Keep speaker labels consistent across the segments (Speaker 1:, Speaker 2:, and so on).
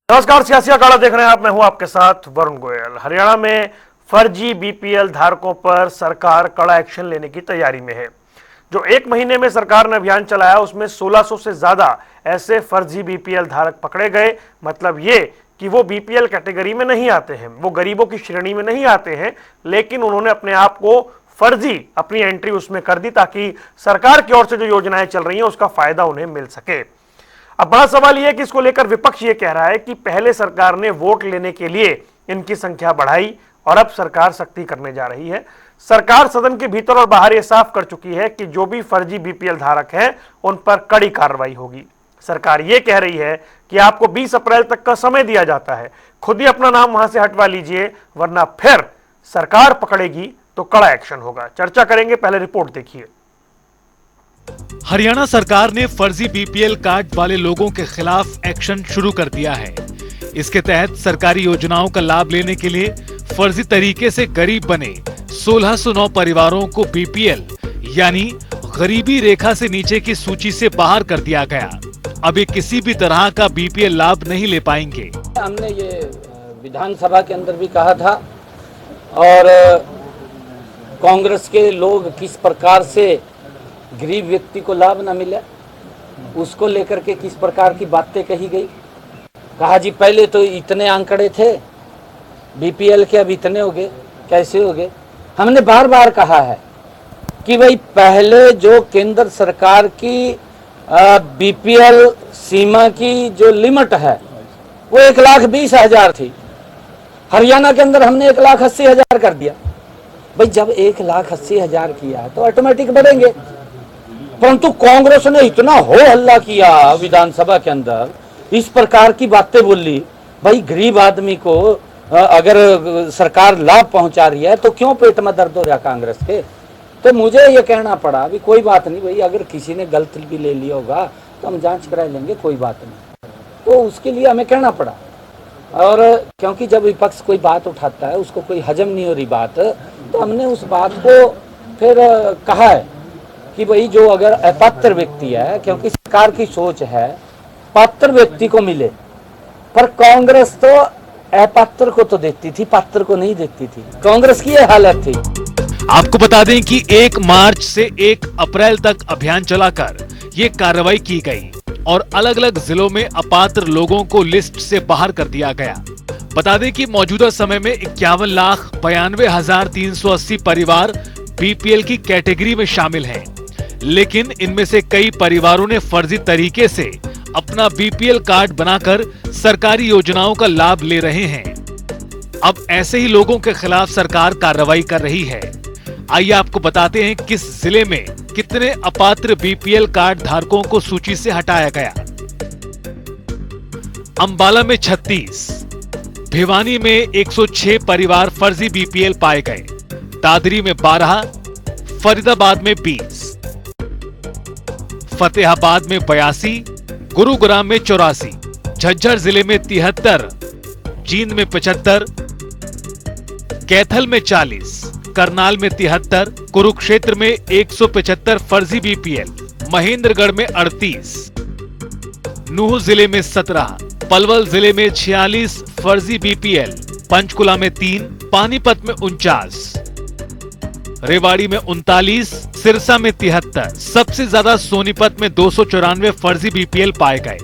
Speaker 1: नमस्कार, सियासी अखाड़ा देख रहे हैं आप। मैं हूं आपके साथ वरुण गोयल। हरियाणा में फर्जी बीपीएल धारकों पर सरकार कड़ा एक्शन लेने की तैयारी में है। जो एक महीने में सरकार ने अभियान चलाया उसमें 1600 से ज्यादा ऐसे फर्जी बीपीएल धारक पकड़े गए। मतलब ये कि वो बीपीएल कैटेगरी में नहीं आते हैं, वो गरीबों की श्रेणी में नहीं आते हैं, लेकिन उन्होंने अपने आप को फर्जी अपनी एंट्री उसमें कर दी ताकि सरकार की ओर से जो योजनाएं चल रही हैं उसका फायदा उन्हें मिल सके। अब बड़ा सवाल यह है कि इसको लेकर विपक्ष ये कह रहा है कि पहले सरकार ने वोट लेने के लिए इनकी संख्या बढ़ाई और अब सरकार सख्ती करने जा रही है। सरकार सदन के भीतर और बाहर ये साफ कर चुकी है कि जो भी फर्जी बीपीएल धारक हैं उन पर कड़ी कार्रवाई होगी। सरकार ये कह रही है कि आपको 20 अप्रैल तक का समय दिया जाता है, खुद ही अपना नाम वहां से हटवा लीजिए, वरना फिर सरकार पकड़ेगी तो कड़ा एक्शन होगा। चर्चा करेंगे, पहले रिपोर्ट देखिए।
Speaker 2: हरियाणा सरकार ने फर्जी बीपीएल कार्ड वाले लोगों के खिलाफ एक्शन शुरू कर दिया है। इसके तहत सरकारी योजनाओं का लाभ लेने के लिए फर्जी तरीके से गरीब बने 1609 परिवारों को बीपीएल यानी गरीबी रेखा से नीचे की सूची से बाहर कर दिया गया। अब ये किसी भी तरह का बीपीएल लाभ नहीं ले पाएंगे।
Speaker 3: हमने ये विधानसभा के अंदर भी कहा था और कांग्रेस के लोग किस प्रकार से गरीब व्यक्ति को लाभ न मिले उसको लेकर के किस प्रकार की बातें कही गई। कहा जी पहले तो इतने आंकड़े थे बीपीएल के, अब इतने हो गए, कैसे हो गए। हमने बार बार कहा है कि भाई पहले जो केंद्र सरकार की बीपीएल सीमा की जो लिमिट है वो 1,20,000 थी। हरियाणा के अंदर हमने 1,80,000 कर दिया। भाई जब 1,80,000 किया तो ऑटोमेटिक बढ़ेंगे, परंतु कांग्रेस ने इतना हो हल्ला किया विधानसभा के अंदर, इस प्रकार की बातें बोली। भाई गरीब आदमी को अगर सरकार लाभ पहुंचा रही है तो क्यों पेट में दर्द हो रहा कांग्रेस के। तो मुझे ये कहना पड़ा अभी कोई बात नहीं भाई, अगर किसी ने गलत भी ले लिया होगा तो हम जांच करा लेंगे, कोई बात नहीं। तो उसके लिए हमें कहना पड़ा। और क्योंकि जब विपक्ष कोई बात उठाता है उसको कोई हजम नहीं हो रही बात, तो हमने उस बात को फिर कहा है कि भाई जो अगर अपात्र व्यक्ति है, क्योंकि सरकार की सोच है पात्र व्यक्ति को मिले, पर कांग्रेस तो अपात्र को तो देती थी, पात्र को नहीं देती थी। कांग्रेस की यह हालत थी।
Speaker 2: आपको बता दें कि 1 मार्च से 1 अप्रैल तक अभियान चलाकर ये कार्रवाई की गई और अलग अलग जिलों में अपात्र लोगों को लिस्ट से बाहर कर दिया गया। बता दें कि मौजूदा समय में 51,92,380 परिवार बीपीएल की कैटेगरी में शामिल हैं, लेकिन इनमें से कई परिवारों ने फर्जी तरीके से अपना बीपीएल कार्ड बनाकर सरकारी योजनाओं का लाभ ले रहे हैं। अब ऐसे ही लोगों के खिलाफ सरकार कार्रवाई कर रही है। आइए आपको बताते हैं किस जिले में कितने अपात्र बीपीएल कार्ड धारकों को सूची से हटाया गया। अंबाला में 36, भिवानी में 106 परिवार फर्जी बीपीएल पाए गए, दादरी में 12, फरीदाबाद में 20, फतेहाबाद में 82, गुरुग्राम में 84, झज्जर जिले में 73, जींद में 75, कैथल में 40, करनाल में 73, कुरुक्षेत्र में 175 फर्जी बीपीएल, महेंद्रगढ़ में 38, नूह जिले में 17, पलवल जिले में 46 फर्जी बीपीएल, पंचकुला में 3, पानीपत में 49, रेवाड़ी में 39, सिरसा में 73, सबसे ज्यादा सोनीपत में 294 फर्जी बीपीएल पाए गए,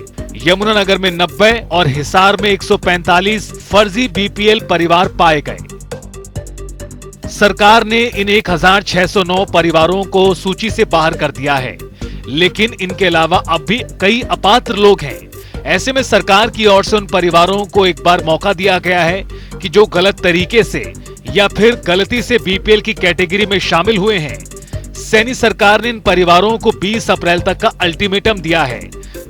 Speaker 2: यमुनानगर में 90 और हिसार में 145 फर्जी बीपीएल परिवार पाए गए। सरकार ने इन 1,609 परिवारों को सूची से बाहर कर दिया है, लेकिन इनके अलावा अब भी कई अपात्र लोग हैं। ऐसे में सरकार की ओर से उन परिवारों को एक बार मौका दिया गया है कि जो गलत तरीके से या फिर गलती से बीपीएल की कैटेगरी में शामिल हुए हैं। सैनी सरकार ने इन परिवारों को 20 अप्रैल तक का अल्टीमेटम दिया है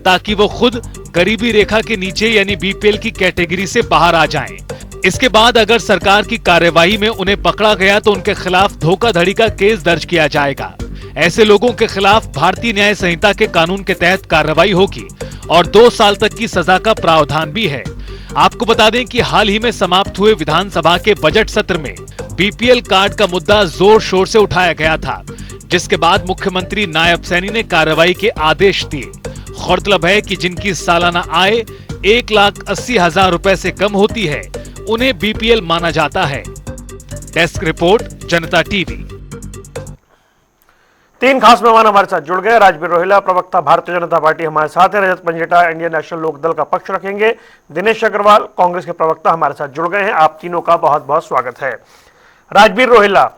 Speaker 2: ताकि वो खुद गरीबी रेखा के नीचे यानी बीपीएल की कैटेगरी से बाहर आ जाएं। इसके बाद अगर सरकार की कार्यवाही में उन्हें पकड़ा गया तो उनके खिलाफ धोखाधड़ी का केस दर्ज किया जाएगा। ऐसे लोगों के खिलाफ भारतीय न्याय संहिता के कानून के तहत कार्रवाई होगी और 2 साल तक की सजा का प्रावधान भी है। आपको बता दें कि हाल ही में समाप्त हुए विधानसभा के बजट सत्र में बीपीएल कार्ड का मुद्दा जोर शोर से उठाया गया था, जिसके बाद मुख्यमंत्री नायब सैनी ने कार्रवाई के आदेश दिए। गौरतलब है कि जिनकी सालाना आय 1,80,000 रुपए से कम होती है उन्हें बीपीएल माना जाता है। डेस्क रिपोर्ट, जनता टीवी।
Speaker 1: तीन खास मेहमान हमारे साथ जुड़ गए। राजबीर रोहिला, प्रवक्ता भारतीय जनता पार्टी, हमारे साथ है। रजत पंजेटा, इंडियन नेशनल लोकदल का पक्ष रखेंगे। दिनेश अग्रवाल, कांग्रेस के प्रवक्ता, हमारे साथ जुड़ गए हैं। आप तीनों का बहुत बहुत स्वागत है। राजबीर रोहिला,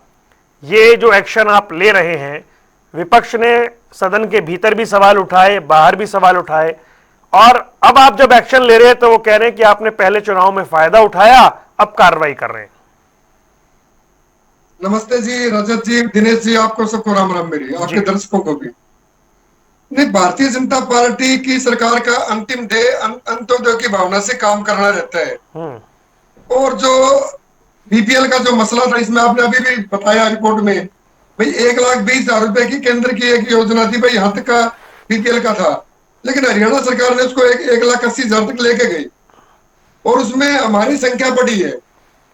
Speaker 1: ये जो एक्शन आप ले रहे हैं, विपक्ष ने सदन के भीतर भी सवाल उठाए, बाहर भी सवाल उठाए, और अब आप जब एक्शन ले रहे हैं तो वो कह रहे हैं कि आपने पहले चुनाव में फायदा उठाया, अब कार्रवाई कर रहे हैं।
Speaker 4: नमस्ते जी, रजत जी, दिनेश जी, आपको सबको राम राम मेरी, आपके दर्शकों को भी। नहीं, भारतीय जनता पार्टी की सरकार का अंतिम ध्येय अंत्योदय की भावना से काम करना रहता है। और जो बीपीएल का जो मसला था, इसमें आपने अभी भी बताया रिपोर्ट में, भाई 1,20,000 रुपए की केंद्र की एक योजना थी, भाई यहाँ तक का बीपीएल का था, लेकिन हरियाणा सरकार ने उसको 1,80,000 तक लेके गई, और उसमें हमारी संख्या बढ़ी है,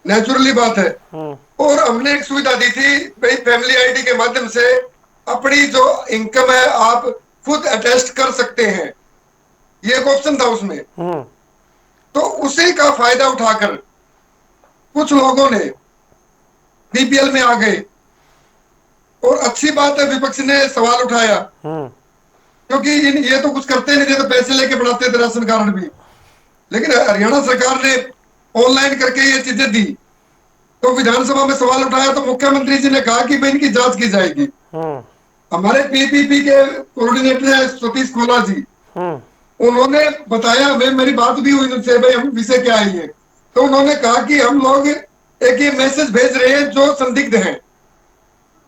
Speaker 4: नेचुरली बात है। और हमने एक सुविधा दी थी, भाई फैमिली आईडी के माध्यम से अपनी जो इनकम है आप खुद अटेस्ट कर सकते हैं, ये एक ऑप्शन था उसमें। तो उसी का फायदा उठाकर कुछ लोगों ने बीपीएल में आ गए, और अच्छी बात है विपक्ष ने सवाल उठाया, क्योंकि ये तो कुछ करते नहीं थे, तो पैसे लेके बनाते थे राशन कार्ड भी, लेकिन हरियाणा सरकार ने ऑनलाइन करके ये चीजें दी। तो विधानसभा में सवाल उठाया तो मुख्यमंत्री जी ने कहा कि भाई इनकी जांच की जाएगी। हमारे पीपीपी के कोऑर्डिनेटर है सतीश खोला जी, उन्होंने बताया, हमें मेरी बात भी हुई उनसे, भाई हम विषय क्या है ये, तो उन्होंने कहा कि हम लोग एक ये मैसेज भेज रहे हैं जो संदिग्ध हैं,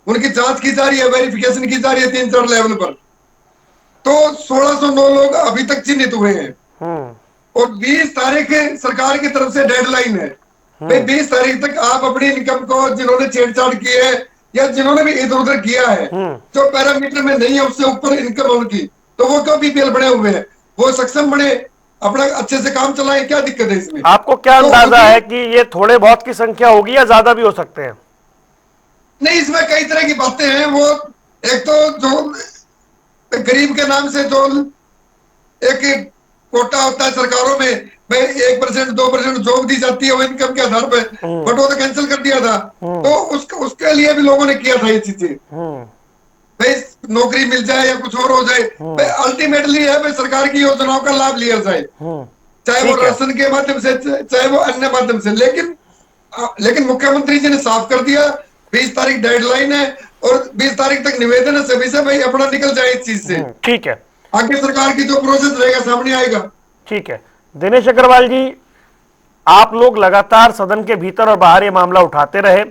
Speaker 4: उनकी जांच की जा रही है, वेरिफिकेशन की जा रही है 3-4 लेवल पर। तो 1,609 लोग अभी तक चिन्हित हुए हैं, और 20 तारीख सरकार की तरफ से डेडलाइन है, भाई 20 तारीख तक आप अपनी इनकम को, जिन्होंने छेड़छाड़ की है या जिन्होंने भी इधर उधर किया है, जो पैरामीटर में नहीं है उससे ऊपर इनकम उनकी, तो वो क्यों बीपीएल बने हुए हैं, वो सक्षम बने, अपना अच्छे से काम चलाएं, क्या दिक्कत है इसमें?
Speaker 1: आपको क्या अंदाजा है कि ये थोड़े बहुत की संख्या होगी या ज्यादा भी हो सकते हैं?
Speaker 4: नहीं, इसमें कई तरह की बातें हैं। वो एक तो जो गरीब के नाम से जो एक कोटा होता है सरकारों में, भाई 1%, 2% जॉब दी जाती है वो इनकम के आधार पर, बट वो तो कैंसिल कर दिया था। तो उसके लिए भी लोगों ने किया था ये चीजें, भाई नौकरी मिल जाए या कुछ और हो जाए, भाई अल्टीमेटली है भाई सरकार की योजनाओं का लाभ लिया जाए, चाहे वो राशन के माध्यम से, चाहे वो अन्य माध्यम से। लेकिन मुख्यमंत्री जी ने साफ कर दिया, 20 तारीख डेडलाइन है, और 20 तारीख तक निवेदन है सभी से, भाई अपना निकल जाए इस चीज से।
Speaker 1: ठीक है,
Speaker 4: आगे सरकार की जो प्रोसेस रहेगा सामने आएगा।
Speaker 1: ठीक है। दिनेश अग्रवाल जी, आप लोग लगातार सदन के भीतर और बाहर ये मामला उठाते रहे,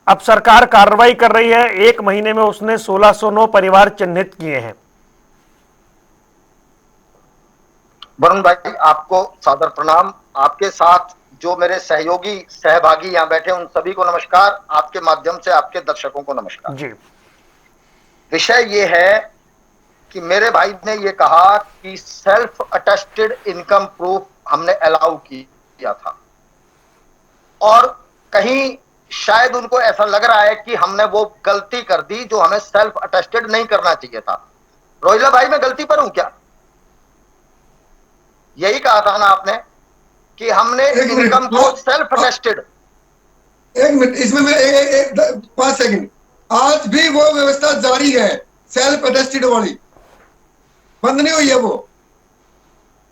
Speaker 1: अब सरकार कार्रवाई कर रही है। 1 महीने में उसने 1,609 परिवार चिन्हित किए हैं।
Speaker 5: वरुण भाई, आपको सादर प्रणाम। आपके साथ जो मेरे सहयोगी सहभागी यहाँ बैठे उन सभी को नमस्कार, आपके माध्यम से आपके दर्शकों को नमस्कार
Speaker 1: जी।
Speaker 5: विषय ये है कि मेरे भाई ने ये कहा कि सेल्फ अटेस्टेड इनकम प्रूफ हमने अलाउ किया था, और कहीं शायद उनको ऐसा लग रहा है कि हमने वो गलती कर दी जो हमें सेल्फ अटेस्टेड नहीं करना चाहिए था। रोहिला भाई, मैं गलती पर हूं क्या? यही कहा था ना आपने कि हमने इनकम को सेल्फ अटेस्टेड।
Speaker 4: एक मिनट, इसमें मैं 5 सेकंड, आज भी वो व्यवस्था जारी है, सेल्फ अटेस्टेड वाली बंद नहीं हुई है वो।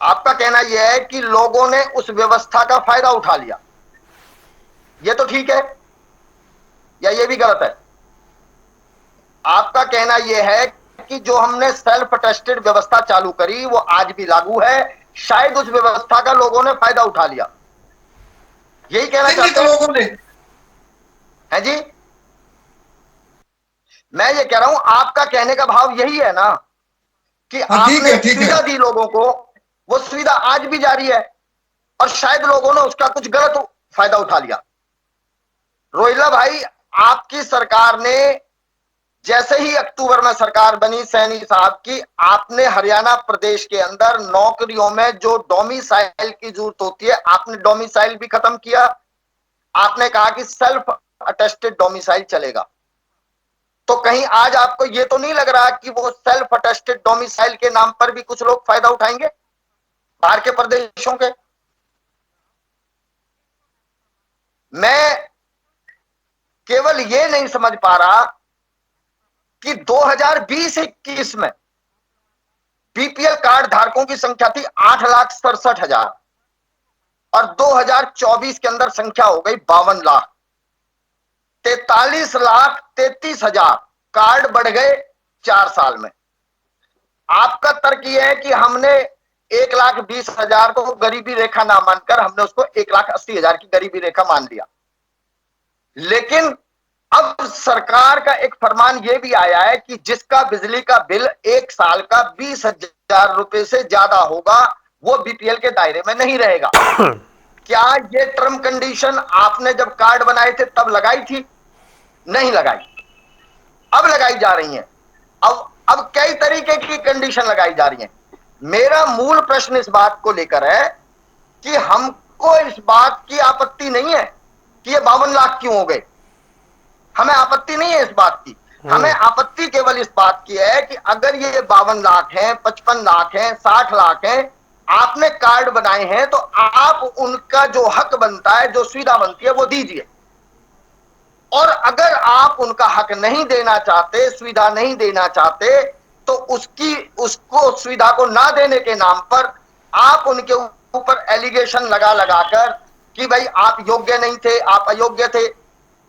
Speaker 5: आपका कहना यह है कि लोगों ने उस व्यवस्था का फायदा उठा लिया, ये तो ठीक है, या ये भी गलत है? आपका कहना यह है कि जो हमने सेल्फ अटेस्टेड व्यवस्था चालू करी वो आज भी लागू है, शायद उस व्यवस्था का लोगों ने फायदा उठा लिया, यही कहना चाहते हैं
Speaker 4: लोगों ने?
Speaker 5: है जी, मैं ये कह रहा हूं, आपका कहने का भाव यही है ना कि आपने सुविधा दी लोगों को, वो सुविधा आज भी जारी है, और शायद लोगों ने उसका कुछ गलत फायदा उठा लिया। रोहिला भाई, आपकी सरकार ने जैसे ही अक्टूबर में सरकार बनी सैनी साहब की, आपने हरियाणा प्रदेश के अंदर नौकरियों में जो डोमिसाइल की जरूरत होती है, आपने डोमिसाइल भी खत्म किया। आपने कहा कि सेल्फ अटेस्टेड डोमिसाइल चलेगा। तो कहीं आज आपको ये तो नहीं लग रहा कि वो सेल्फ अटेस्टेड डोमिसाइल के नाम पर भी कुछ लोग फायदा उठाएंगे बाहर के प्रदेशों के? मैं केवल ये नहीं समझ पा रहा कि 2020-21 में बीपीएल कार्ड धारकों की संख्या थी 8,67,000 और 2024 के अंदर संख्या हो गई 52 लाख। 43,33,000 कार्ड बढ़ गए 4 साल में। आपका तर्क यह है कि हमने 1,20,000 को गरीबी रेखा ना मानकर हमने उसको 1,80,000 की गरीबी रेखा मान लिया। लेकिन अब सरकार का एक फरमान यह भी आया है कि जिसका बिजली का बिल एक साल का 20,000 रुपए से ज्यादा होगा वो बीपीएल के दायरे में नहीं रहेगा। क्या ये टर्म कंडीशन आपने जब कार्ड बनाए थे तब लगाई थी? नहीं लगाई, अब लगाई जा रही है। अब कई तरीके की कंडीशन लगाई जा रही है। मेरा मूल प्रश्न इस बात को लेकर है कि हमको इस बात की आपत्ति नहीं है कि ये 52 लाख क्यों हो गए, हमें आपत्ति नहीं है इस बात की। हमें आपत्ति केवल इस बात की है कि अगर ये 52 लाख हैं, 55 लाख हैं, 60 लाख हैं, आपने कार्ड बनाए हैं तो आप उनका जो हक बनता है, जो सुविधा बनती है वो दीजिए। और अगर आप उनका हक नहीं देना चाहते, सुविधा नहीं देना चाहते, तो उसको सुविधा को ना देने के नाम पर आप उनके ऊपर एलिगेशन लगा लगाकर कि भाई आप योग्य नहीं थे, आप अयोग्य थे।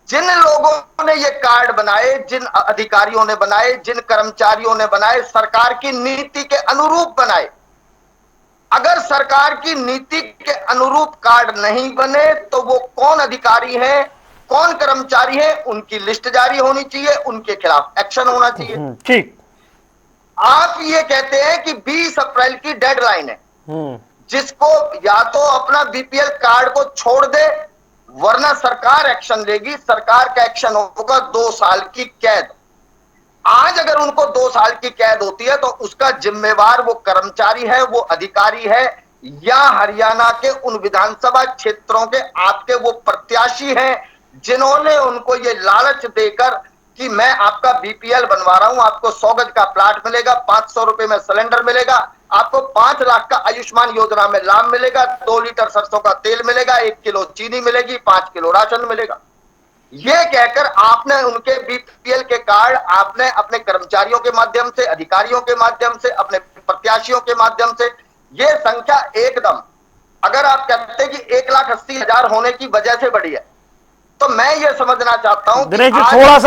Speaker 5: जिन लोगों ने ये कार्ड बनाए, जिन अधिकारियों ने बनाए, जिन कर्मचारियों ने बनाए, सरकार की नीति के अनुरूप बनाए। अगर सरकार की नीति के अनुरूप कार्ड नहीं बने तो वो कौन अधिकारी है, कौन कर्मचारी है, उनकी लिस्ट जारी होनी चाहिए, उनके खिलाफ एक्शन होना चाहिए।
Speaker 1: ठीक।
Speaker 5: आप ये कहते हैं कि 20 अप्रैल की डेडलाइन है, जिसको या तो अपना बीपीएल कार्ड को छोड़ दे वरना सरकार एक्शन लेगी। सरकार का एक्शन होगा 2 साल की कैद। आज अगर उनको 2 साल की कैद होती है तो उसका जिम्मेवार वो कर्मचारी है, वो अधिकारी है, या हरियाणा के उन विधानसभा क्षेत्रों के आपके वो प्रत्याशी हैं जिन्होंने उनको ये लालच देकर कि मैं आपका बीपीएल बनवा रहा हूं, आपको 100 गज का प्लाट मिलेगा, 500 रुपए में सिलेंडर मिलेगा, आपको 5 लाख का आयुष्मान योजना में लाभ मिलेगा, 2 लीटर सरसों का तेल मिलेगा, 1 किलो चीनी मिलेगी, 5 किलो राशन मिलेगा। ये कहकर आपने उनके बीपीएल के कार्ड आपने अपने कर्मचारियों के माध्यम से, अधिकारियों के माध्यम से, अपने प्रत्याशियों के माध्यम से, ये संख्या एकदम, अगर आप कहते हैं कि 1,80,000 होने की वजह से बढ़ी है, तो मैं ये समझना चाहता हूं
Speaker 1: दिनेश जी थोड़ा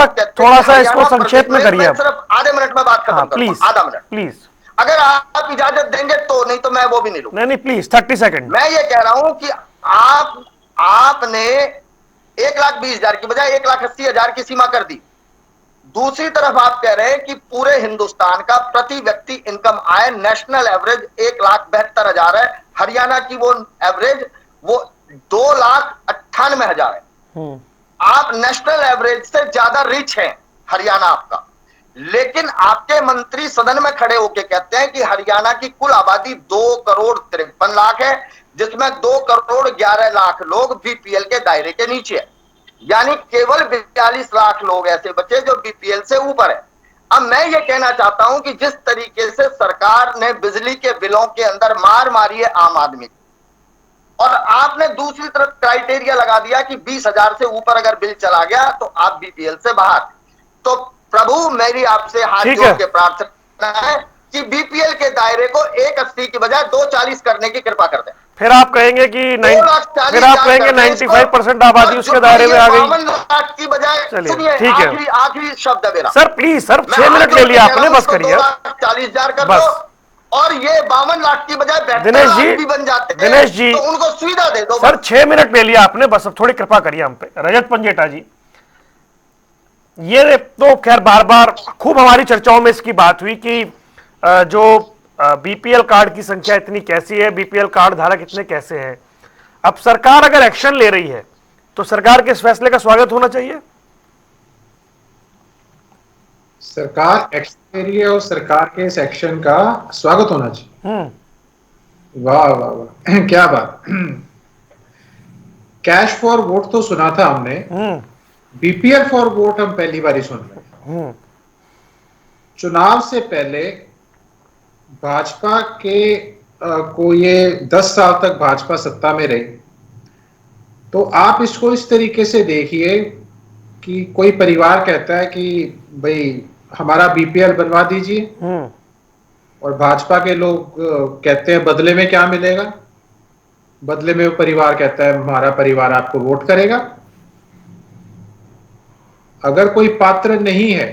Speaker 1: सा इसको संक्षेप में करिए।
Speaker 5: सिर्फ आधे मिनट में बात खत्म करूंगा, आधा मिनट
Speaker 1: प्लीज।
Speaker 5: अगर आप इजाजत देंगे तो, नहीं तो मैं वो भी नहीं लूंगा।
Speaker 1: नहीं प्लीज 30 सेकंड।
Speaker 5: मैं ये कह रहा हूं कि आपने 1,20,000 की बजाय 1,80,000 की सीमा कर दी। दूसरी तरफ आप कह रहे हैं कि पूरे हिंदुस्तान का प्रति व्यक्ति इनकम आय नेशनल एवरेज 1,72,000 है, हरियाणा की वो एवरेज वो 2,98,000 है। आप नेशनल एवरेज से ज्यादा रिच हैं हरियाणा आपका। लेकिन आपके मंत्री सदन में खड़े होकर कहते हैं कि हरियाणा की कुल आबादी 2,53,00,000 है, जिसमें 2,11,00,000 लोग बीपीएल के दायरे के नीचे है, यानी केवल 42 लाख लोग ऐसे बचे जो बीपीएल से ऊपर है। अब मैं ये कहना चाहता हूं कि जिस तरीके से सरकार ने बिजली के बिलों के अंदर मार मारी है आम आदमी, और आपने दूसरी तरफ क्राइटेरिया लगा दिया कि 20,000 से ऊपर अगर बिल चला गया तो आप बीपीएल से बाहर। तो प्रभु मेरी आपसे हाथ जोड़ के प्रार्थना है कि बीपीएल के दायरे को 1,80 की बजाय 2,40 करने की कृपा कर दें।
Speaker 1: फिर आप कहेंगे कि फिर आप कहेंगे 95% आबादी उसके दायरे में आ गई।
Speaker 5: 52 लाख की बजाय,
Speaker 1: चलिए ठीक है,
Speaker 5: आखिरी शब्द है मेरा।
Speaker 1: सर प्लीज सर 6 मिनट ले लिया आपने, बस करिए।
Speaker 5: 2,40,000 कर
Speaker 1: बस।
Speaker 5: दो और ये 52 लाख की बजाय 72
Speaker 1: दिनेश
Speaker 5: लाख
Speaker 1: जी,
Speaker 5: भी बन जाते हैं,
Speaker 1: दिनेश जी,
Speaker 5: तो उनको सुविधा दे दो।
Speaker 1: सर 6 मिनट ले लिया आपने, बस अब थोड़ी कृपा करिए हम पे। रजत पंजेटा जी, ये तो खैर बार बार खूब हमारी चर्चाओं में इसकी बात हुई कि जो बीपीएल कार्ड की संख्या इतनी कैसी है, बीपीएल कार्ड धारक इतने कैसे हैं। अब सरकार अगर एक्शन ले रही है तो सरकार के इस फैसले का स्वागत होना चाहिए।
Speaker 6: सरकार एक्शन ले रही है और सरकार के इस एक्शन का स्वागत होना चाहिए। वाह वाह वाह, क्या बात। कैश फॉर वोट तो सुना था हमने, बीपीएल फॉर वोट हम पहली बार ही सुन रहे हैं। चुनाव से पहले भाजपा के को ये 10 साल तक भाजपा सत्ता में रही, तो आप इसको इस तरीके से देखिए कि कोई परिवार कहता है कि भाई हमारा बीपीएल बनवा दीजिए, और भाजपा के लोग कहते हैं बदले में क्या मिलेगा। बदले में वो परिवार कहता है हमारा परिवार आपको वोट करेगा। अगर कोई पात्र नहीं है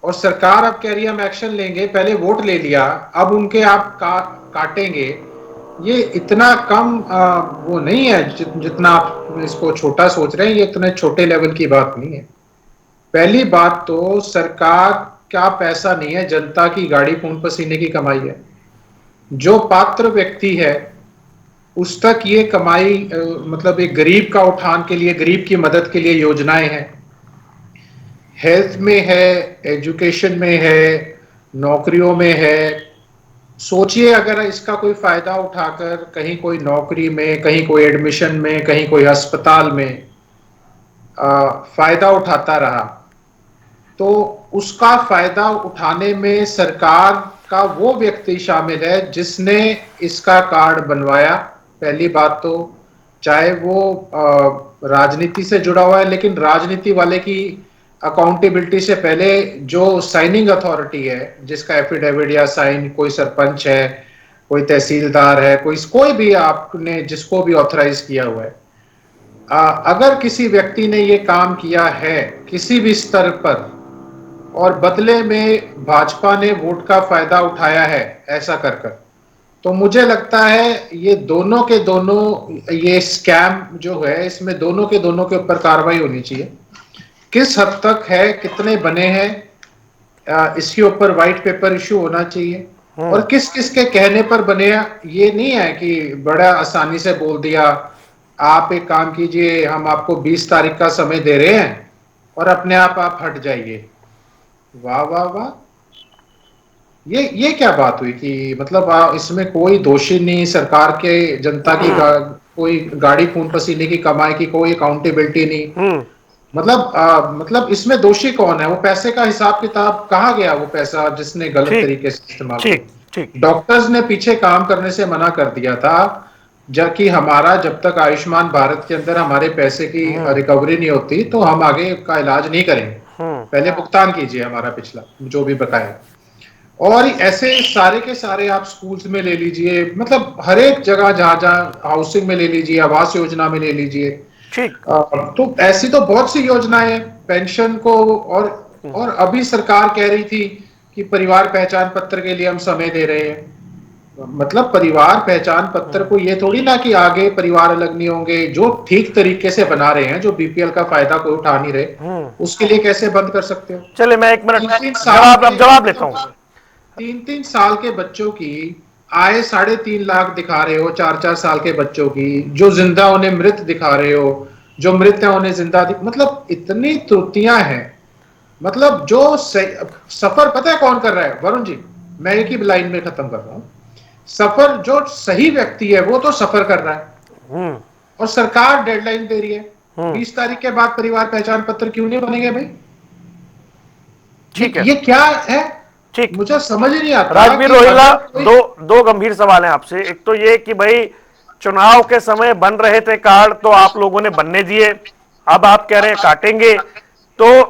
Speaker 6: और सरकार अब कह रही है हम एक्शन लेंगे, पहले वोट ले लिया, अब उनके आप काटेंगे, ये इतना कम वो नहीं है जितना आप इसको छोटा सोच रहे हैं। ये इतने छोटे लेवल की बात नहीं है। पहली बात तो सरकार का पैसा नहीं है, जनता की गाड़ी खून पसीने की कमाई है। जो पात्र व्यक्ति है उस तक ये कमाई मतलब एक गरीब का उठान के लिए, गरीब की मदद के लिए योजनाएं हैं, हेल्थ में है, एजुकेशन में है, नौकरियों में है। सोचिए अगर इसका कोई फायदा उठाकर कहीं कोई नौकरी में, कहीं कोई एडमिशन में, कहीं कोई अस्पताल में फायदा उठाता रहा, तो उसका फायदा उठाने में सरकार का वो व्यक्ति शामिल है जिसने इसका कार्ड बनवाया। पहली बात तो चाहे वो राजनीति से जुड़ा हुआ है, लेकिन राजनीति वाले की अकाउंटेबिलिटी से पहले जो साइनिंग अथॉरिटी है, जिसका एफिडेविट या साइन कोई सरपंच है, कोई तहसीलदार है, कोई भी आपने जिसको भी ऑथराइज किया हुआ है, अगर किसी व्यक्ति ने ये काम किया है किसी भी स्तर पर और बदले में भाजपा ने वोट का फायदा उठाया है ऐसा कर कर, तो मुझे लगता है ये दोनों के दोनों, ये स्कैम जो है इसमें दोनों के ऊपर कार्रवाई होनी चाहिए। किस हद तक है, कितने बने हैं, इसके ऊपर व्हाइट पेपर इशू होना चाहिए। और किस किस के कहने पर बने हैं, ये नहीं है कि बड़ा आसानी से बोल दिया आप एक काम कीजिए हम आपको 20 तारीख का समय दे रहे हैं और अपने आप हट जाइए। वाह वाह वाह, ये क्या बात हुई कि मतलब इसमें कोई दोषी नहीं, सरकार के जनता की कोई गाड़ी खून पसीने की कमाई की कोई अकाउंटेबिलिटी नहीं। मतलब इसमें दोषी कौन है? वो पैसे का हिसाब किताब कहाँ गया? वो पैसा जिसने गलत तरीके से इस्तेमाल किया। डॉक्टर्स ने पीछे काम करने से मना कर दिया था, जबकि हमारा जब तक आयुष्मान भारत के अंदर हमारे पैसे की रिकवरी नहीं होती तो हम आगे का इलाज नहीं करेंगे, पहले भुगतान कीजिए हमारा पिछला जो भी बकाया। और ऐसे सारे के सारे आप स्कूल्स में ले लीजिए, मतलब हर एक जगह जहां हाउसिंग में ले लीजिए, आवास योजना में ले लीजिए, तो ऐसी तो बहुत सी योजनाएं हैं, पेंशन को। और अभी सरकार कह रही थी कि परिवार पहचान पत्र के लिए हम समय दे रहे हैं। मतलब परिवार पहचान पत्र को ये थोड़ी ना कि आगे परिवार अलग नहीं होंगे, जो ठीक तरीके से बना रहे हैं, जो बीपीएल का फायदा कोई उठा नहीं रहे, उसके लिए कैसे बंद कर सकते हो?
Speaker 1: चलिए मैं 1 मिनट जवाब लेता हूँ।
Speaker 6: 3-3 साल के बच्चों की आय 3.5 लाख दिखा रहे हो, 4-4 साल के बच्चों की, जो जिंदा उन्हें मृत दिखा रहे हो, जो मृत है उन्हें जिंदा मतलब इतनी त्रुटियां हैं। मतलब जो सफर पता है कौन कर रहा है वरुण जी? मैं एक ही लाइन में खत्म कर रहा हूं। सफर जो सही व्यक्ति है वो तो सफर कर रहा है, और सरकार डेडलाइन दे रही है 20 तारीख के बाद परिवार पहचान पत्र क्यों नहीं बनेंगे भाई?
Speaker 1: ठीक है,
Speaker 6: ये क्या है?
Speaker 1: ठीक,
Speaker 6: मुझे समझ ही नहीं आता।
Speaker 1: राजवीर रोहिल्ला, दो गंभीर सवाल हैं आपसे। एक तो ये कि भाई चुनाव के समय बन रहे थे कार्ड तो आप लोगों ने बनने दिए, अब आप कह रहे हैं काटेंगे, तो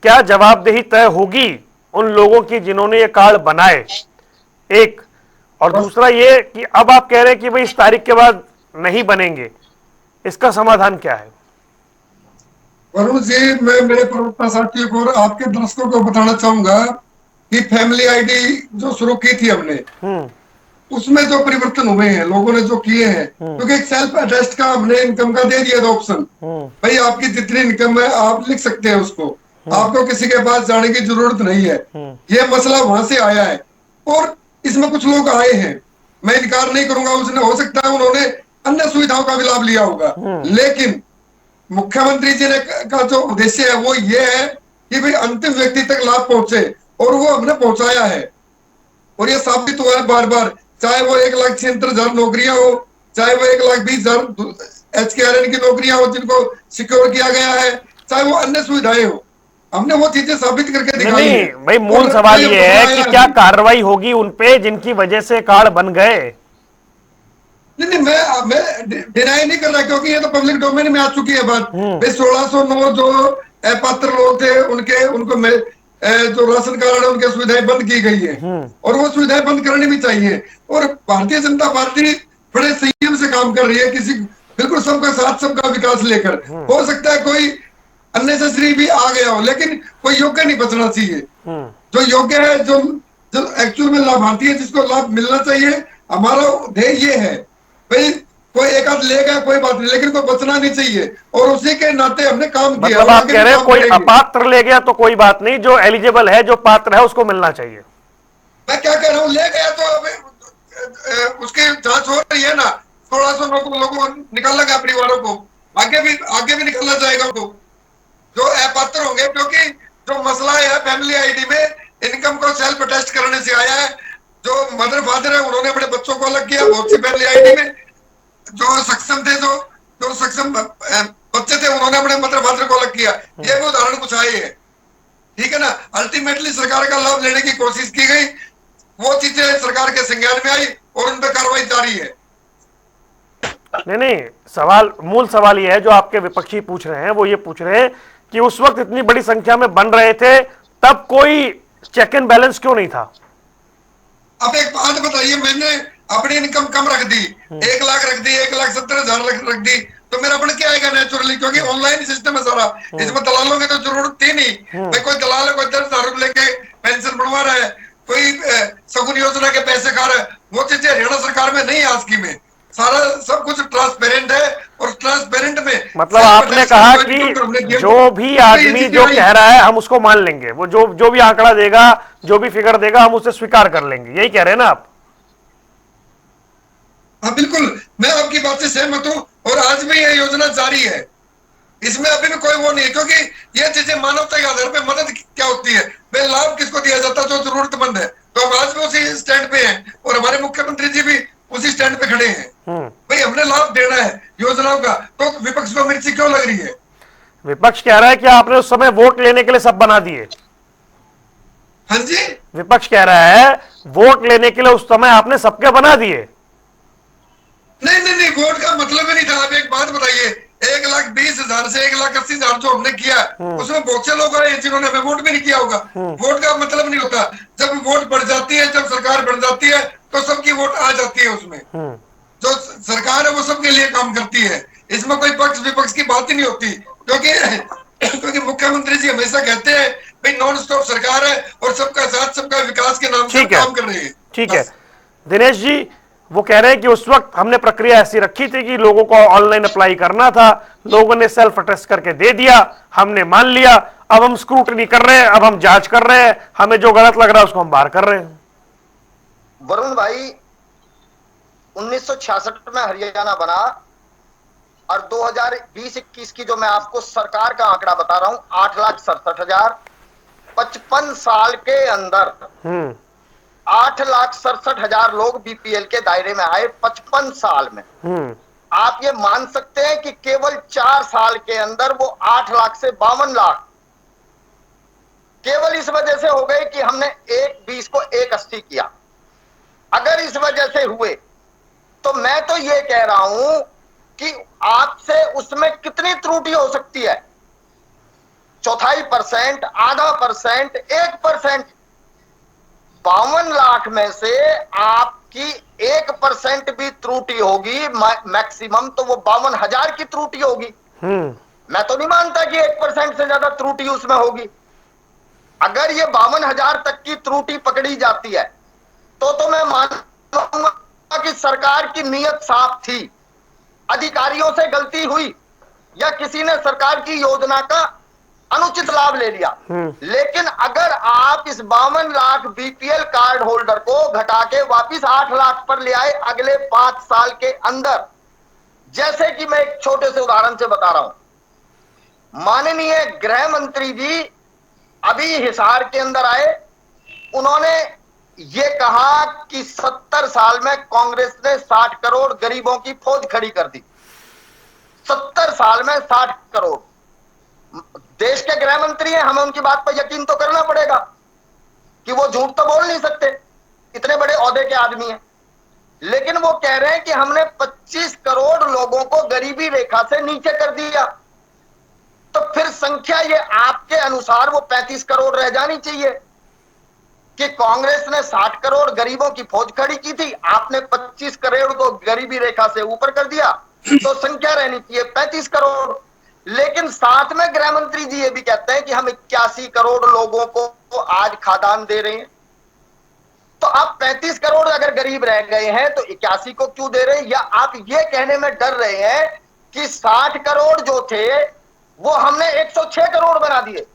Speaker 1: क्या जवाबदेही तय होगी उन लोगों की जिन्होंने ये कार्ड बनाए? एक, और दूसरा ये कि अब आप कह रहे हैं कि भाई इस तारीख के बाद नहीं बनेंगे, इसका समाधान क्या है?
Speaker 4: वरुण जी, मैं मेरे प्रवक्ता साथियों को और आपके दर्शकों को बताना चाहूंगा कि फैमिली आईडी जो शुरू की थी हमने, उसमें जो परिवर्तन हुए हैं, लोगों ने जो किए हैं, क्योंकि एक सेल्फ अटेस्ट का हमने इनकम का दे दिया था ऑप्शन, भाई आपकी जितनी इनकम है आप लिख सकते हैं उसको, आपको किसी के पास जाने की जरूरत नहीं है। ये मसला वहां से आया है, और इसमें कुछ लोग आए हैं, मैं इनकार नहीं करूंगा, उसने हो सकता है उन्होंने अन्य सुविधाओं का भी लाभ लिया होगा, लेकिन मुख्यमंत्री जी ने का जो उद्देश्य है वो ये है कि भाई अंतिम व्यक्ति तक लाभ पहुंचे, और वो हमने पहुंचाया है। और ये साबित हुआ है बार बार, चाहे वो 1,76,000 नौकरियां हो, चाहे वो 1,20,000 HKRN की नौकरियां हो जिनको सिक्योर किया गया है, चाहे वो अन्य सुविधाएं हो। हमने वो चीजें साबित करके
Speaker 1: नहीं
Speaker 4: दिखाई है।
Speaker 1: नहीं भाई, मूल
Speaker 4: और
Speaker 1: सवाल
Speaker 4: ये
Speaker 1: ये
Speaker 4: मसला
Speaker 1: है कि
Speaker 4: आया
Speaker 1: क्या
Speaker 4: अभी।
Speaker 1: कार्रवाई होगी उनपे जिनकी वजह से कार्ड बन गए?
Speaker 4: नहीं नहीं, मैं डिनाई नहीं कर रहा, क्योंकि ये तो पब्लिक डोमेन में आ चुकी है बात।
Speaker 1: हम्म।
Speaker 4: भाई 1609 जो अपात्र लोग थे उनको जो राशन कार्ड है उनकी सुविधाएं बंद की गई है, और वो सुविधाएं बंद करनी भी चाहिए। और भारतीय जनता पार्टी बड़े संयम से काम कर रही है, किसी बिल्कुल सबका साथ सबका विकास लेकर। हो सकता है कोई अननेसेसरी भी आ गया हो, लेकिन कोई योग्य नहीं बचना चाहिए। जो योग्य है, जो जो एक्चुअल में लाभार्थी है, जिसको लाभ मिलना चाहिए, हमारा ध्येय ये है। भाई कोई एक आध लेगा कोई बात नहीं, लेकिन कोई बचना नहीं चाहिए, और उसी के नाते हमने काम किया
Speaker 1: मतलब
Speaker 4: और
Speaker 1: आप
Speaker 4: आगे
Speaker 1: कह
Speaker 4: भी
Speaker 1: रहे हैं
Speaker 4: काम
Speaker 1: कोई
Speaker 4: करेंगे।
Speaker 1: अपात्र ले गया तो कोई बात नहीं, जो एलिजिबल है, जो पात्र है, उसको मिलना चाहिए।
Speaker 4: मैं क्या कह रहा हूँ, ले गया तो अब उसकी जांच हो रही है ना। 1600 लोगों को निकाला गया, परिवारों को आगे भी निकाला जाएगा उनको, जो अपात्र होंगे। क्योंकि जो मसला है फैमिली आईडी में, इनकम को सेल्फ अटेस्ट करने से आया है। जो मदर फादर है उन्होंने अपने बच्चों को अलग किया, बहुत सी फैमिली आईडी में जो सक्षम थे, जो सक्षम बच्चे थे, उन्होंने अपने मदर फादर को अलग किया। ये भी उदाहरण कुछ आए हैं, ठीक है ना। अल्टीमेटली सरकार का लाभ लेने की कोशिश की गई, वो चीजें सरकार के संज्ञान में आई और उन पर कार्रवाई जारी है।
Speaker 1: नहीं नहीं, मूल सवाल ये है जो आपके विपक्षी पूछ रहे हैं, वो ये पूछ रहे हैं कि उस वक्त इतनी बड़ी संख्या में बन रहे थे, तब कोई चेक एंड बैलेंस क्यों नहीं था?
Speaker 4: अब एक बात बताइए, मैंने अपनी इनकम कम रख दी, 1 लाख रख दी, 1,70,000 रख दी, तो मेरा बन के आएगा नेचुरली, क्योंकि ऑनलाइन सिस्टम है सारा। इसमें दलालों की तो जरूरत थी नहीं। भाई कोई दलाल है, कोई 10,000 रुपए लेके पेंशन बनवा रहा है, कोई सगुन योजना के पैसे खा रहा है, वो चीजें हरियाणा सरकार में नहीं है। आज की में सारा सब कुछ ट्रांसपेरेंट है, और ट्रांसपेरेंट में
Speaker 1: मतलब आपने कहा कि जो भी आदमी जो कह रहा है हम उसको मान लेंगे, वो जो भी आंकड़ा देगा, जो भी फिगर देगा, हम उसे स्वीकार कर लेंगे, यही कह रहे हैं ना आप?
Speaker 4: हाँ बिल्कुल, मैं आपकी बात से सहमत हूँ, और आज भी ये योजना जारी है। इसमें अभी भी कोई वो नहीं है, क्योंकि ये चीजें मानवता के आधार पर मदद क्या होती है, भाई लाभ किसको दिया जाता है, जो जरूरतमंद है। तो हम आज भी उसी स्टैंड पे हैं, और हमारे मुख्यमंत्री जी भी उसी स्टैंड पे खड़े हैं। भाई हमने लाभ देना है योजनाओं का, तो विपक्ष को मिर्ची क्यों लग रही है?
Speaker 1: विपक्ष कह रहा है कि आपने उस समय वोट लेने के लिए सब बना दिए।
Speaker 4: हाँ जी,
Speaker 1: विपक्ष कह रहा है वोट लेने के लिए उस समय आपने सबके बना दिए।
Speaker 4: नहीं नहीं नहीं, वोट का मतलब ही नहीं था। आप एक बात बताइए, 1,20,000 से 1,80,000 जो हमने किया, उसमें बहुत से लोग आए जिन्होंने हमें वोट भी नहीं किया होगा। वोट का मतलब नहीं होता, जब वोट बढ़ जाती है, जब सरकार बढ़ जाती है, तो सबकी वोट आ जाती है। उसमें जो सरकार है वो सबके लिए काम करती है, इसमें कोई पक्ष विपक्ष की बात ही नहीं होती। क्योंकि मुख्यमंत्री जी हमेशा कहते हैं भाई नॉन स्टॉप सरकार है, और सबका साथ सबका विकास के नाम से काम कर रही है।
Speaker 1: ठीक है दिनेश जी, वो कह रहे हैं कि उस वक्त हमने प्रक्रिया ऐसी रखी थी कि लोगों को ऑनलाइन अप्लाई करना था, लोगों ने सेल्फ अटेस्ट करके दे दिया, हमने मान लिया, अब हम स्क्रूटनी कर रहे हैं, अब हम जांच कर रहे हैं, हमें जो गलत लग रहा है उसको हम बाहर कर रहे हैं।
Speaker 5: वरुण भाई, 1966 में हरियाणा बना, और 2020-21 की जो मैं आपको सरकार का आंकड़ा बता रहा हूं, 8,67,000, 55 साल के अंदर 8,67,000 लोग बीपीएल के दायरे में आए 55 साल में। आप ये मान सकते हैं कि केवल 4 साल के अंदर वो 8 लाख से 52 लाख केवल इस वजह से हो गए कि हमने 1,20 को 1,80 किया। अगर इस वजह से हुए, तो मैं तो ये कह रहा हूं कि आपसे उसमें कितनी त्रुटि हो सकती है, 0.25%, आधा परसेंट, 1%। 52 लाख में से आपकी 1% भी त्रुटि होगी मैक्सिमम, तो वो 52,000 की त्रुटि होगी। मैं तो नहीं मानता कि 1% से ज्यादा त्रुटि उसमें होगी। अगर ये 52,000 तक की त्रुटि पकड़ी जाती है, तो मैं मानूंगा कि सरकार की नीयत साफ थी, अधिकारियों से गलती हुई, या किसी ने सरकार की योजना का अनुचित लाभ ले लिया। लेकिन अगर आप इस 52 लाख बीपीएल कार्ड होल्डर को घटा के वापिस 8 लाख पर ले आए अगले 5 साल के अंदर, जैसे कि मैं एक छोटे से उदाहरण से बता रहा हूं, माननीय गृह मंत्री जी अभी हिसार के अंदर आए, उन्होंने ये कहा कि 70 साल में कांग्रेस ने 60 करोड़ गरीबों की फौज खड़ी कर दी। 70 साल में 60 करोड़। देश के गृह मंत्री हैं, हमें उनकी बात पर यकीन तो करना पड़ेगा कि वो झूठ तो बोल नहीं सकते, इतने बड़े ओहदे के आदमी हैं। लेकिन वो कह रहे हैं कि हमने 25 करोड़ लोगों को गरीबी रेखा से नीचे कर दिया, तो फिर संख्या ये आपके अनुसार वो 35 करोड़ रह जानी चाहिए कि कांग्रेस ने 60 करोड़ गरीबों की फौज खड़ी की थी, आपने 25 करोड़ को गरीबी रेखा से ऊपर कर दिया, तो संख्या रहनी चाहिए 35 करोड़। लेकिन साथ में गृह मंत्री जी ये भी कहते हैं कि हम 81 करोड़ लोगों को आज खाद्यान्न दे रहे हैं। तो आप 35 करोड़ अगर गरीब रह गए हैं तो 81 को क्यों दे रहे हैं? या आप ये कहने में डर रहे हैं कि 60 करोड़ जो थे वो हमने 106 करोड़ बना दिए,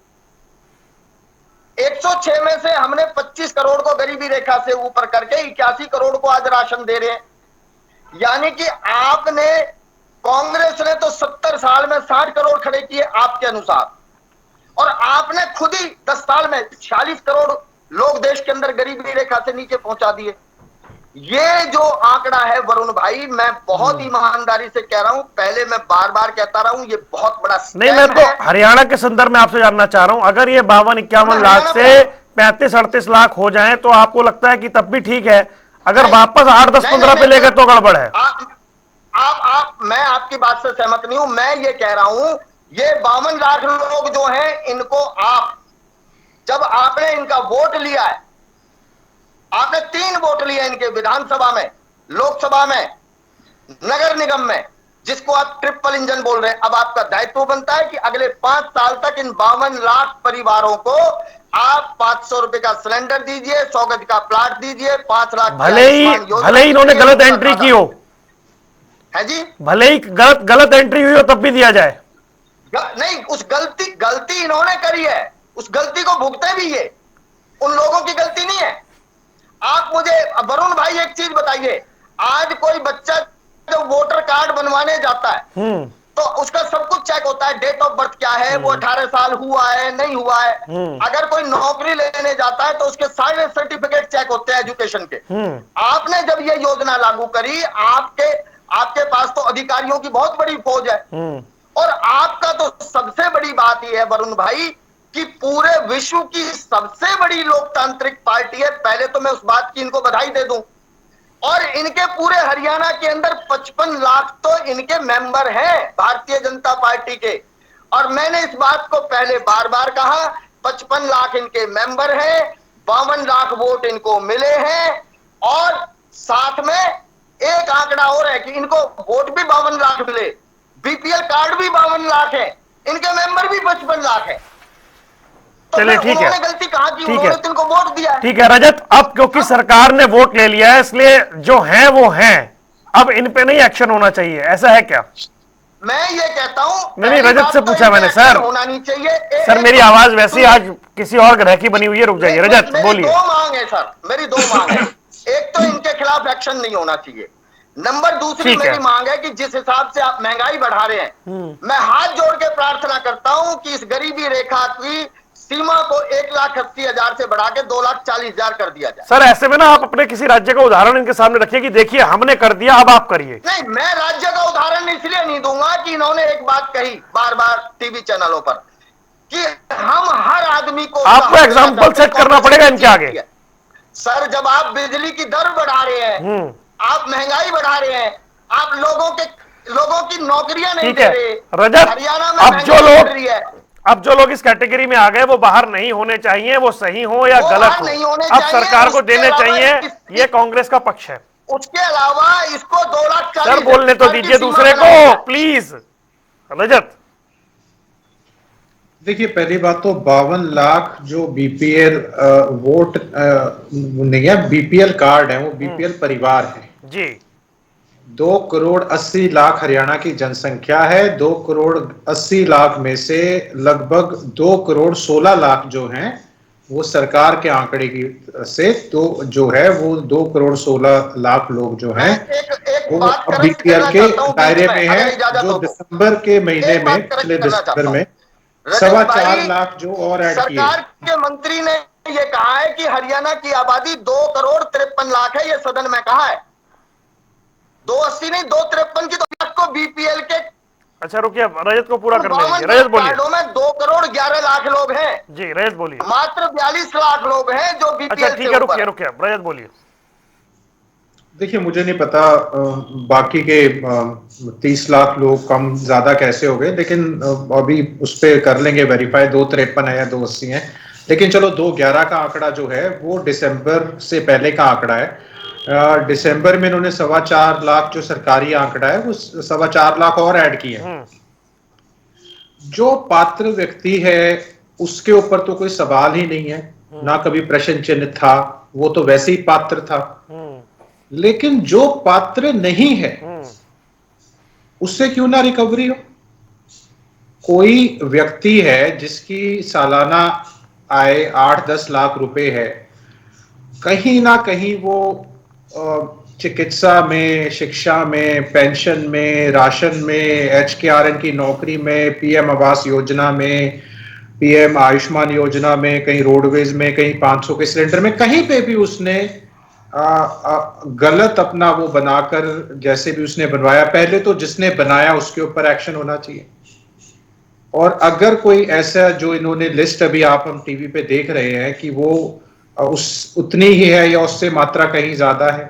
Speaker 5: 106 में से हमने 25 करोड़ को गरीबी रेखा से ऊपर करके 81 करोड़ को आज राशन दे रहे हैं। यानी कि आपने, कांग्रेस ने तो 70 साल में 60 करोड़ खड़े किए आपके अनुसार, और आपने खुद ही 10 साल में 46 करोड़ लोग देश के अंदर गरीबी रेखा से नीचे पहुंचा दिए। ये जो आंकड़ा है वरुण भाई, मैं बहुत ईमानदारी से कह रहा हूं, पहले मैं बार बार कहता रहा हूं, ये बहुत बड़ा
Speaker 1: नहीं, मैं तो हरियाणा के संदर्भ में आपसे जानना चाह रहा हूं, अगर ये 52-51 लाख से 35-38 लाख हो जाएं तो आपको लगता है कि तब भी ठीक है? अगर वापस 8-10-15 पे लेकर तो गड़बड़ है।
Speaker 5: मैं आपकी बात से सहमत नहीं हूं। मैं ये कह रहा हूं, ये 52 लाख लोग जो हैं, इनको आप, जब आपने इनका वोट लिया है, आपने 3 वोट लिए इनके विधानसभा में, लोकसभा में, नगर निगम में, जिसको आप ट्रिपल इंजन बोल रहे हैं, अब आपका दायित्व बनता है कि अगले 5 साल तक इन 52 लाख परिवारों को आप 500 रुपए का सिलेंडर दीजिए, 100 गज का प्लाट दीजिए, 5 लाख,
Speaker 1: भले ही इन्होंने गलत एंट्री की हो,
Speaker 5: है जी,
Speaker 1: भले ही गलत एंट्री हुई हो तब भी दिया जाए।
Speaker 5: नहीं, उस गलती इन्होंने करी है, उस गलती को भुगते भी ये, उन लोगों की गलती नहीं है। आप मुझे वरुण भाई एक चीज बताइए, आज कोई बच्चा जब वोटर कार्ड बनवाने जाता है तो उसका सब कुछ चेक होता है, डेट ऑफ बर्थ क्या है, वो 18 साल हुआ है नहीं हुआ है। अगर कोई नौकरी लेने जाता है तो उसके सारे सर्टिफिकेट चेक होते हैं एजुकेशन के। आपने जब ये योजना लागू करी, आपके पास तो अधिकारियों की बहुत बड़ी फौज है, और आपका तो सबसे बड़ी बात यह है वरुण भाई कि पूरे विश्व की सबसे बड़ी लोकतांत्रिक पार्टी है। पहले तो मैं उस बात की इनको बधाई दे दूं, और इनके पूरे हरियाणा के अंदर 55 लाख तो इनके मेंबर हैं भारतीय जनता पार्टी के, और मैंने इस बात को पहले बार बार कहा, 55 लाख इनके मेंबर हैं, 52 लाख वोट इनको मिले हैं, और साथ में एक आंकड़ा और है कि इनको वोट भी 52 लाख मिले, बीपीएल कार्ड भी 52 लाख है, इनके मेंबर भी 55 लाख है।
Speaker 1: चलिए ठीक है,
Speaker 5: गलती कहां की?
Speaker 1: ठीक है,
Speaker 5: तुमको वोट दिया है।
Speaker 1: ठीक है रजत, अब क्योंकि सरकार ने वोट ले लिया है इसलिए जो हैं वो हैं, अब इन पे नहीं एक्शन होना चाहिए, ऐसा है क्या?
Speaker 5: मैं ये कहता हूं,
Speaker 1: नहीं रजत से पूछा मैंने। सर
Speaker 5: होना नहीं चाहिए।
Speaker 1: सर मेरी आवाज वैसी आज किसी और ग्रह की बनी हुई है, रुक जाइए रजत बोलिए।
Speaker 5: 2 मांग है सर, मेरी 2 मांग है। एक तो इनके खिलाफ एक्शन नहीं होना चाहिए, नंबर दूसरी मेरी मांग है कि जिस हिसाब से आप महंगाई बढ़ा रहे हैं, मैं हाथ जोड़ के प्रार्थना करता हूं कि इस गरीबी रेखा की सीमा को 1,80,000 से बढ़ा के 2,40,000 कर दिया जाए।
Speaker 1: सर ऐसे में ना आप अपने किसी राज्य का उदाहरण इनके सामने रखिए कि देखिए हमने कर दिया, अब आप करिए।
Speaker 5: नहीं, मैं राज्य का उदाहरण इसलिए नहीं दूंगा कि इन्होंने एक बात कही बार बार टीवी चैनलों पर कि हम हर आदमी को,
Speaker 1: आपको एग्जाम्पल सेट करना पड़ेगा इनके आगे।
Speaker 5: सर जब आप बिजली की दर बढ़ा रहे हैं, आप महंगाई बढ़ा रहे हैं, आप लोगों की नौकरियां नहीं दे रहे,
Speaker 1: रजत
Speaker 5: हरियाणा में महंगाई बढ़ रही है।
Speaker 1: अब जो लोग इस कैटेगरी में आ गए वो बाहर नहीं होने चाहिए, वो सही हो या गलत हो, अब सरकार को देने चाहिए, ये कांग्रेस का पक्ष है।
Speaker 5: उसके अलावा इसको 2,40,000
Speaker 1: सर बोलने तो दीजिए दूसरे को प्लीज। रजत
Speaker 6: देखिए, पहली बात तो 52 लाख जो बीपीएल वोट नहीं है, बीपीएल कार्ड है, वो बीपीएल परिवार है
Speaker 1: जी।
Speaker 6: 2 करोड़ 80 लाख हरियाणा की जनसंख्या है। 2 करोड़ 80 लाख में से लगभग 2 करोड़ 16 लाख जो हैं वो सरकार के आंकड़े की से तो जो है वो 2 करोड़ 16 लाख लोग जो हैं वो बीपीएल के दायरे में है, जो दिसंबर के महीने में, पिछले दिसंबर में 4.25 लाख जो और ऐड किए।
Speaker 5: सरकार के मंत्री ने ये कहा है कि हरियाणा की आबादी 2 करोड़ 53 लाख है, ये सदन में कहा है। 280 नहीं, 253 की तो आपको बीपीएल के,
Speaker 1: अच्छा रुकिए, रजत को पूरा करने दीजिए। रजत बोलिए।
Speaker 5: में 2 2 करोड़ 11 लाख लोग हैं।
Speaker 1: जी रजत बोलिए।
Speaker 5: मात्र 42 लाख लोग हैं जो
Speaker 1: अच्छा
Speaker 5: बीपीएल
Speaker 1: ठीक
Speaker 5: से
Speaker 1: है,
Speaker 5: ऊपर।
Speaker 1: रुकिए रुकिए, रजत बोलिए।
Speaker 6: देखिए, मुझे नहीं पता बाकी के 30 लाख लोग कम ज्यादा कैसे हो गए, लेकिन अभी उस पर कर लेंगे वेरीफाई। 253 है या 280 है, लेकिन चलो 211 का आंकड़ा जो है वो दिसंबर से पहले का आंकड़ा है। दिसंबर में इन्होंने 4.25 लाख जो सरकारी आंकड़ा है वो 4.25 लाख और ऐड किए हैं। जो पात्र व्यक्ति है उसके ऊपर तो कोई सवाल ही नहीं है, ना कभी प्रश्न चिन्ह था, वो तो वैसे ही पात्र था। लेकिन जो पात्र नहीं है उससे क्यों ना रिकवरी हो। कोई व्यक्ति है जिसकी सालाना आय 8-10 लाख रुपए है, कहीं ना कहीं वो चिकित्सा में, शिक्षा में, पेंशन में, राशन में, एचकेआरएन की नौकरी में, पीएम आवास योजना में, पीएम आयुष्मान योजना में, कहीं रोडवेज में, कहीं 500 के सिलेंडर में, कहीं पे भी उसने गलत अपना वो बनाकर जैसे भी उसने बनवाया, पहले तो जिसने बनाया उसके ऊपर एक्शन होना चाहिए। और अगर कोई ऐसा जो इन्होंने लिस्ट अभी आप हम टीवी पे देख रहे हैं कि वो उस उतनी ही है या उससे मात्रा कहीं ज्यादा है,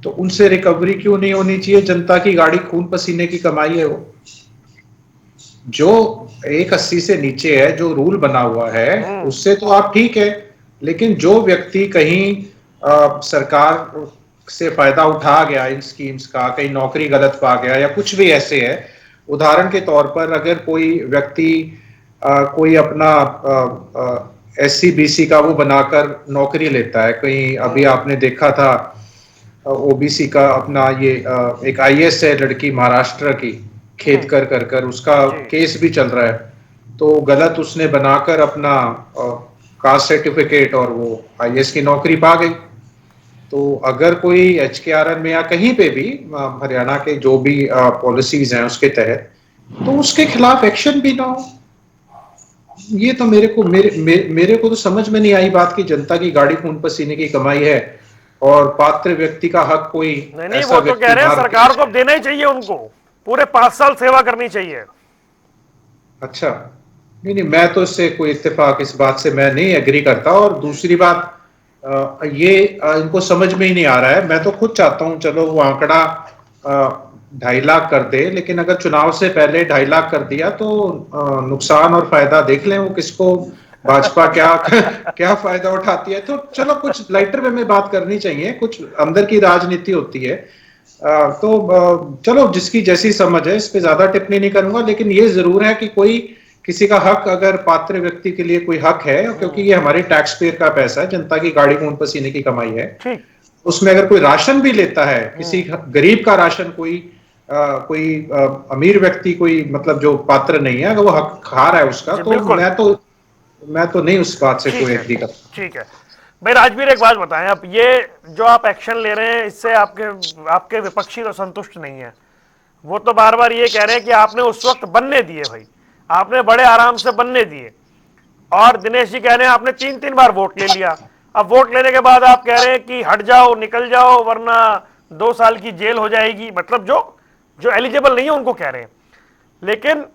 Speaker 6: तो उनसे रिकवरी क्यों नहीं होनी चाहिए। जनता की गाड़ी खून पसीने की कमाई है। वो जो 180 से नीचे है, जो रूल बना हुआ है उससे तो आप ठीक है, लेकिन जो व्यक्ति कहीं सरकार से फायदा उठा गया इन स्कीम्स का, कहीं नौकरी गलत पा गया या कुछ भी ऐसे है, उदाहरण के तौर पर अगर कोई व्यक्ति कोई अपना SC BC का वो बनाकर नौकरी लेता है, कहीं अभी आपने देखा था OBC का अपना ये एक IAS है लड़की महाराष्ट्र की, खेत कर उसका केस भी चल रहा है, तो गलत उसने बनाकर अपना कास्ट सर्टिफिकेट और वो IAS की नौकरी पा गई। तो अगर कोई HKRN में या कहीं पे भी हरियाणा के जो भी पॉलिसीज हैं उसके तहत, तो उसके खिलाफ एक्शन भी ना हो। ये तो मेरे को तो समझ में नहीं आई बात की जनता की गाड़ी खून पसीने की कमाई है और पात्र व्यक्ति का हक कोई
Speaker 1: नहीं, वो तो कह रहे हैं सरकार को देना ही चाहिए, उनको पूरे 5 साल सेवा करनी चाहिए।
Speaker 6: अच्छा, नहीं, मैं तो इससे कोई इत्तेफाक इस बात से मैं नहीं एग्री करता। और दूसरी बात ये इनको समझ में ही नहीं आ रहा है। मैं तो खुद चाहता हूं चलो वो आंकड़ा 2.5 लाख कर दे, लेकिन अगर चुनाव से पहले 2.5 लाख कर दिया तो नुकसान और फायदा देख लें वो किसको, भाजपा क्या फायदा उठाती है। तो चलो कुछ लाइटर वे में बात करनी चाहिए, कुछ अंदर की राजनीति होती है। तो चलो जिसकी जैसी समझ है, इस पे ज्यादा टिप्पणी नहीं करूंगा, लेकिन ये जरूर है कि कोई किसी का हक, अगर पात्र व्यक्ति के लिए कोई हक है, क्योंकि ये हमारे टैक्स पेयर का पैसा है, जनता की गाड़ी खून पसीने की कमाई है, उसमें अगर कोई राशन भी लेता है, किसी गरीब का राशन, कोई अमीर व्यक्ति कोई मतलब जो पात्र नहीं है, अगर वो हक खा रहा है उसका, तो मैं तो नहीं उस बात से कोई एग्री करता।
Speaker 1: ठीक है भाई। राजवीर एक बात बताएं, अब ये जो आप एक्शन ले रहे हैं इससे आपके विपक्षी तो संतुष्ट नहीं है। वो तो बार बार ये कह रहे हैं कि आपने उस वक्त बनने दिए, भाई आपने बड़े आराम से बनने दिए, और दिनेश जी कह रहे हैं आपने 3 बार वोट ले लिया। अब वोट लेने के बाद आप कह रहे हैं कि हट जाओ, निकल जाओ, वरना 2 साल की जेल हो जाएगी। मतलब जो एलिजिबल नहीं है उनको कह रहे हैं। लेकिन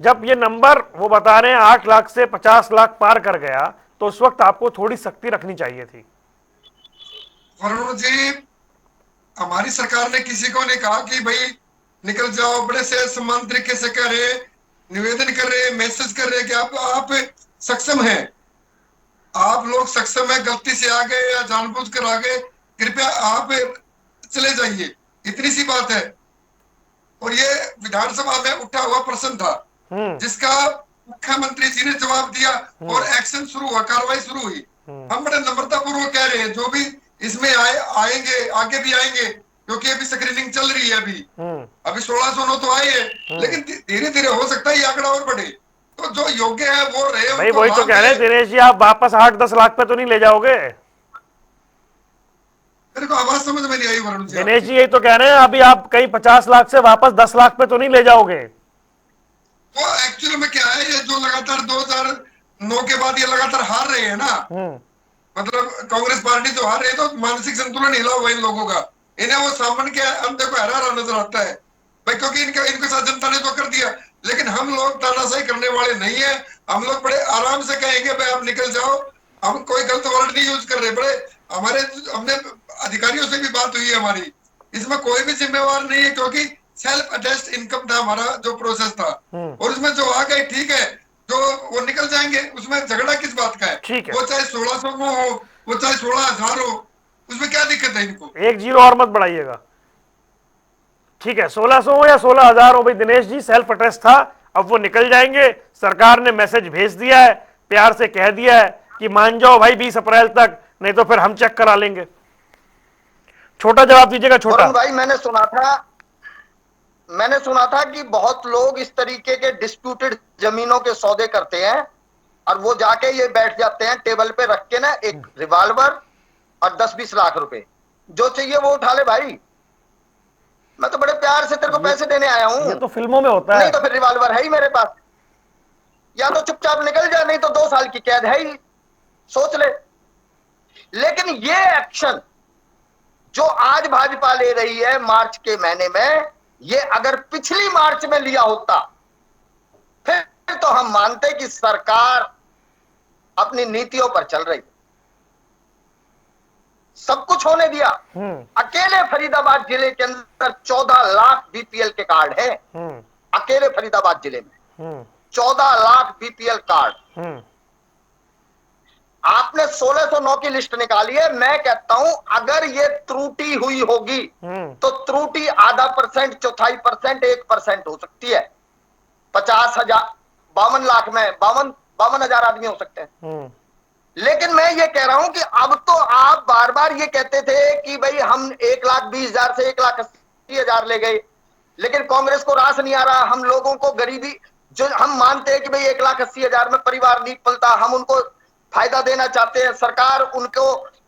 Speaker 1: जब ये नंबर वो बता रहे हैं 8 लाख से 50 लाख पार कर गया, तो उस वक्त आपको थोड़ी सख्ती रखनी चाहिए थी।
Speaker 4: वरुण जी, हमारी सरकार ने किसी को नहीं कहा कि भाई निकल जाओ, बड़े से सम्मान तरीके से कह रहे, निवेदन कर रहे, मैसेज कर रहे कि आप सक्षम हैं, आप लोग सक्षम है, गलती से आ गए या जानबूझकर आ गए, कृपया आप चले जाइए, इतनी सी बात है। और ये विधानसभा में उठा हुआ प्रश्न था जिसका मुख्यमंत्री जी ने जवाब दिया और एक्शन शुरू हुआ, कार्रवाई शुरू हुई। हम बड़े नम्रता पूर्वक कह रहे हैं जो भी इसमें आएंगे, आगे भी आएंगे, क्योंकि अभी स्क्रीनिंग चल रही है। अभी 1609 तो आए हैं, लेकिन धीरे धीरे हो सकता है ये आंकड़ा और बढ़े। तो जो योग्य है वो रहे।
Speaker 1: भाई वही तो कह रहे हैं दिनेश जी, आप वापस 8-10 लाख पे तो नहीं ले जाओगे?
Speaker 4: मेरे को आवाज समझ में नहीं आई वरुण जी।
Speaker 1: दिनेश जी यही तो कह रहे हैं, अभी आप कहीं 50 लाख से वापस 10 लाख पे तो नहीं ले जाओगे?
Speaker 4: वो एक्चुअली में क्या है, ये जो लगातार 2009 के बाद ये लगातार हार रहे हैं ना, मतलब कांग्रेस पार्टी जो हार रही है, तो मानसिक संतुलन हिला हुआ इन लोगों का। इन्हें वो सामने के अंदर को हरा नजर आता है भाई, क्योंकि इनके साथ जनता ने तो कर दिया। लेकिन हम लोग तानाशाही करने वाले नहीं है। हम लोग बड़े आराम से कहेंगे भाई आप निकल जाओ, हम कोई गलत वर्ड नहीं यूज कर रहे। बड़े हमने अधिकारियों से भी बात हुई है हमारी, इसमें कोई भी जिम्मेवार नहीं है, क्योंकि सेल्फ अटेस्ट इनकम था हमारा जो प्रोसेस था, और उसमें जो आ गए ठीक है, जो वो निकल जाएंगे, उसमें झगड़ा किस बात का है?
Speaker 1: ठीक है।
Speaker 4: वो चाहे 1600 हो, वो चाहे 16,000 हो, उसमें क्या दिक्कत है इनको?
Speaker 1: एक जीरो और मत बढ़ाइएगा। ठीक है, 1600 हो या 16,000 हो भाई दिनेश जी, सेल्फ अटेस्ट था, अब वो निकल जाएंगे। सरकार ने मैसेज भेज दिया है, प्यार से कह दिया है कि मान जाओ भाई 20 अप्रैल तक, नहीं तो फिर हम चेक करा लेंगे। छोटा जवाब दीजिएगा। छोटा
Speaker 5: भाई मैंने सुना था कि बहुत लोग इस तरीके के डिस्प्यूटेड जमीनों के सौदे करते हैं और वो जाके ये बैठ जाते हैं टेबल पे रख के ना, एक रिवॉल्वर और 10-20 लाख रुपए, जो चाहिए वो उठा ले भाई। मैं तो बड़े प्यार से तेरे को पैसे देने आया हूं।
Speaker 1: ये तो फिल्मों में होता है।
Speaker 5: नहीं तो फिर रिवॉल्वर है ही मेरे पास, या तो चुपचाप निकल जा, नहीं तो 2 साल की कैद है ही, सोच ले। लेकिन ये एक्शन जो आज भाजपा ले रही है मार्च के महीने में, ये अगर पिछली मार्च में लिया होता फिर तो हम मानते कि सरकार अपनी नीतियों पर चल रही। सब कुछ होने दिया। अकेले फरीदाबाद जिले के अंदर 14 लाख बीपीएल के कार्ड हैं। अकेले फरीदाबाद जिले में 14 लाख बीपीएल कार्ड। आपने 1609 की लिस्ट निकाली है। मैं कहता हूं अगर ये त्रुटि हुई होगी तो त्रुटि आधा %, 1/4%, 1% हो सकती है। 50,000, 52 लाख में 52,000 आदमी हो सकते हैं। लेकिन मैं ये कह रहा हूं कि अब तो आप बार बार ये कहते थे कि भाई हम 1,20,000 से 1,80,000 ले गए, लेकिन कांग्रेस को रास नहीं आ रहा। हम लोगों को गरीबी, जो हम मानते हैं कि भाई 1,80,000 में परिवार नहीं पलता, हम उनको फायदा देना चाहते हैं, सरकार उनको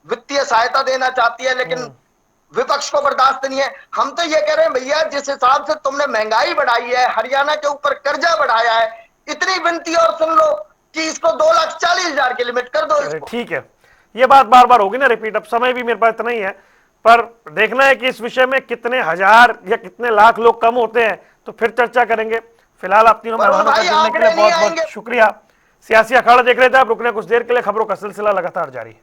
Speaker 5: वित्तीय सहायता देना चाहती है, लेकिन विपक्ष को बर्दाश्त नहीं है। हम तो ये कह रहे हैं भैया, जिस हिसाब से तुमने महंगाई बढ़ाई है, हरियाणा के ऊपर कर्जा बढ़ाया है, इतनी विनती और सुन लो कि इसको 2,40,000 की लिमिट कर दो।
Speaker 1: ठीक है, ये बात बार बार होगी ना रिपीट, अब समय भी मेरे पास इतना ही है, पर देखना है कि इस विषय में कितने हजार या कितने लाख लोग कम होते हैं, तो फिर चर्चा करेंगे। फिलहाल आप तीनों मेहमानों का जुड़ने के लिए बहुत बहुत शुक्रिया। सियासी अखाड़ा देख रहे थे आप, रुकने कुछ देर के लिए, खबरों का सिलसिला लगातार जारी है।